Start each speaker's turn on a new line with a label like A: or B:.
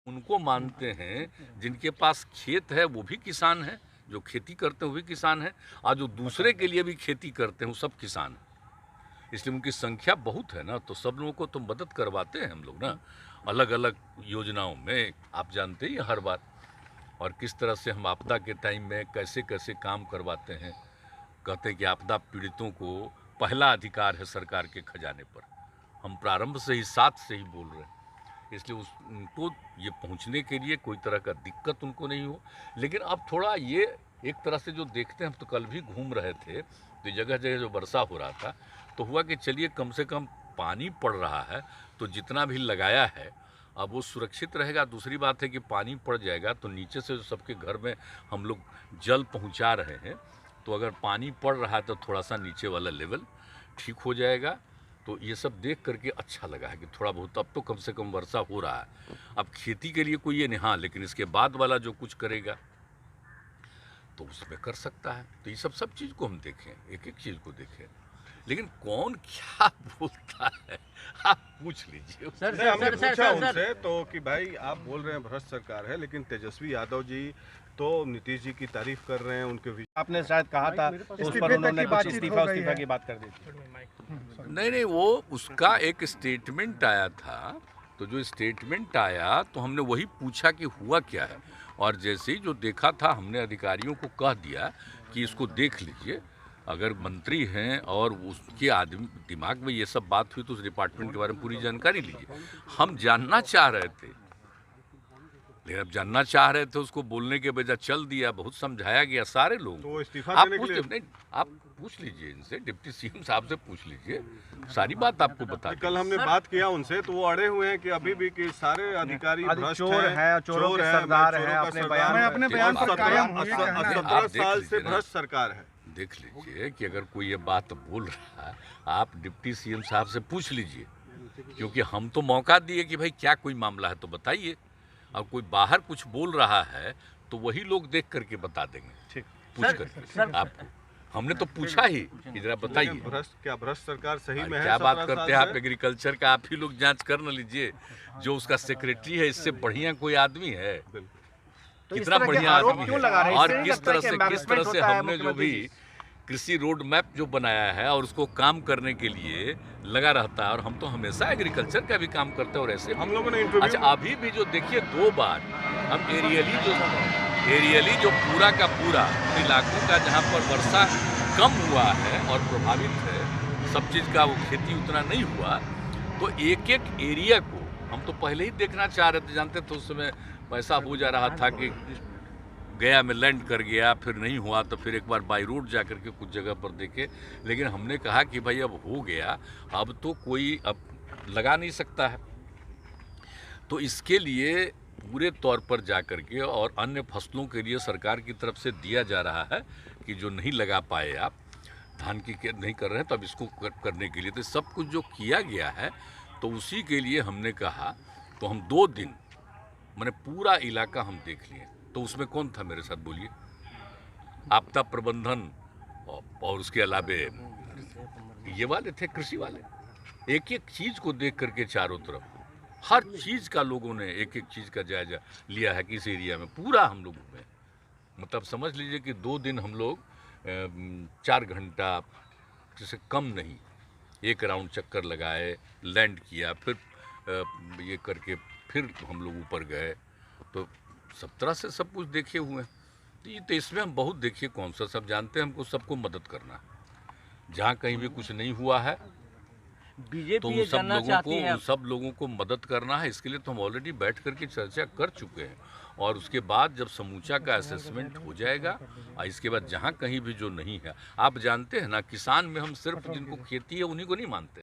A: उनको मानते हैं जिनके पास खेत है वो भी किसान है, जो खेती करते हैं वो भी किसान है, और जो दूसरे के लिए भी खेती करते हैं वो सब किसान हैं। इसलिए उनकी संख्या बहुत है ना, तो सब लोगों को तो मदद करवाते हैं हम लोग ना, अलग अलग योजनाओं में। आप जानते ही हर बार, और किस तरह से हम आपदा के टाइम में कैसे कैसे काम करवाते हैं। कहते हैं कि आपदा पीड़ितों को पहला अधिकार है सरकार के खजाने पर। हम प्रारंभ से ही साथ से ही बोल रहे हैं, इसलिए उनको ये पहुंचने के लिए कोई तरह का दिक्कत उनको नहीं हो। लेकिन अब थोड़ा ये एक तरह से जो देखते हैं, हम तो कल भी घूम रहे थे तो जगह जगह जो वर्षा हो रहा था, तो हुआ कि चलिए कम से कम पानी पड़ रहा है तो जितना भी लगाया है अब वो सुरक्षित रहेगा। दूसरी बात है कि पानी पड़ जाएगा तो नीचे से जो सबके घर में हम लोग जल पहुंचा रहे हैं, तो अगर पानी पड़ रहा है तो थोड़ा सा नीचे वाला लेवल ठीक हो जाएगा। तो ये सब देख करके अच्छा लगा है कि थोड़ा बहुत अब तो कम से कम वर्षा हो रहा है। अब खेती के लिए कोई ये नहीं, हाँ, लेकिन इसके बाद वाला जो कुछ करेगा तो उसमें कर सकता है। तो ये सब चीज़ को हम देखें, एक एक चीज़ को देखें, लेकिन कौन क्या बोलता है आप पूछ लीजिए।
B: हमने पूछा उनसे तो कि भाई आप बोल रहे हैं भ्रष्ट सरकार है, लेकिन तेजस्वी यादव जी तो नीतीश जी की तारीफ कर रहे हैं, उनके आपने शायद कहा था उस पर उन्होंने कुछ इस्तीफा की बात कर दी थी।
A: नहीं, वो उसका एक स्टेटमेंट आया था, तो जो स्टेटमेंट आया तो हमने वही पूछा कि हुआ क्या है, और जैसे ही जो देखा था हमने अधिकारियों को कह दिया कि इसको देख लीजिए, अगर मंत्री हैं और उसके आदमी दिमाग में ये सब बात हुई तो उस डिपार्टमेंट के बारे में पूरी जानकारी लीजिए। हम जानना चाह रहे थे, लेकिन अब जानना चाह रहे थे, उसको बोलने के बजाय चल दिया, बहुत समझाया गया सारे लोग।
B: तो इस्तीफा
A: आप
B: देने के लिए
A: नहीं, आप पूछ लीजिए इनसे, डिप्टी सीएम साहब से पूछ लीजिए, सारी बात आपको बता देंगे।
B: कल हमने बात किया उनसे तो वो अड़े हुए हैं कि अभी भी कि सारे अधिकारी भ्रष्ट
C: हैं, चोरों के सरदार हैं, अपने बयान पर कायम
B: 17 साल से भ्रष्ट सरकार है।
A: देख लीजिए कि अगर कोई ये बात बोल रहा है, आप डिप्टी सीएम साहब से पूछ लीजिए, क्योंकि हम तो मौका दिए कि भाई क्या कोई मामला है तो बताइए। अब कोई बाहर कुछ बोल रहा है तो वही लोग देख करके बता देंगे, ठीक, पूछ करके आपको। हमने तो पूछा ही कि जरा बताइए
B: भ्रष्ट सरकार सही में है?
A: क्या बात करते हैं आप एग्रीकल्चर का? आप ही लोग जांच कर न लीजिए, जो उसका सेक्रेटरी है इससे बढ़िया कोई आदमी है? कितना बढ़िया आदमी है, और किस तरह से हमने जो भी कृषि रोड मैप जो बनाया है और उसको काम करने के लिए लगा रहता है, और हम तो हमेशा एग्रीकल्चर का भी काम करते हैं। और ऐसे
B: हम लोगों ने
A: अच्छा अभी भी जो देखिए 2 बार हम एरियली जो पूरा का पूरा इलाकों का जहाँ पर वर्षा कम हुआ है और प्रभावित है सब चीज़ का, वो खेती उतना नहीं हुआ, तो एक एक एरिया को हम तो पहले ही देखना चाह रहे थे। जानते थे उस समय पैसा हो जा रहा था कि गया में लैंड कर गया, फिर नहीं हुआ तो फिर एक बार बाई रोड जा कर के कुछ जगह पर देखे। लेकिन हमने कहा कि भाई अब हो गया, अब तो कोई अब लगा नहीं सकता है, तो इसके लिए पूरे तौर पर जा कर के और अन्य फसलों के लिए सरकार की तरफ से दिया जा रहा है कि जो नहीं लगा पाए आप धान की नहीं कर रहे हैं, तो अब इसको करने के लिए तो सब कुछ जो किया गया है, तो उसी के लिए हमने कहा। तो हम 2 दिन मैंने पूरा इलाका हम देख लिए। तो उसमें कौन था मेरे साथ बोलिए? आपदा प्रबंधन और उसके अलावे ये वाले थे, कृषि वाले। एक एक चीज़ को देख करके चारों तरफ हर चीज़ का लोगों ने एक एक चीज़ का जायजा लिया है कि इस एरिया में पूरा हम लोग घूमे। मतलब समझ लीजिए कि 2 दिन हम लोग 4 घंटा जैसे कम नहीं, एक राउंड चक्कर लगाए, लैंड किया, फिर ये करके फिर हम लोग ऊपर गए, तो सब तरह से सब कुछ देखे हुए हैं। तो इसमें हम बहुत देखिए कौन सा सब जानते हैं, हमको सबको मदद करना है। जहाँ कहीं भी कुछ नहीं हुआ है तो उन सब लोगों को मदद करना है। इसके लिए तो हम ऑलरेडी बैठ करके चर्चा कर चुके हैं, और उसके बाद जब समूचा का असेसमेंट हो जाएगा, और इसके बाद जहाँ कहीं भी जो नहीं है, आप जानते हैं ना, किसान में हम सिर्फ जिनको खेती है उन्हीं को नहीं मानते।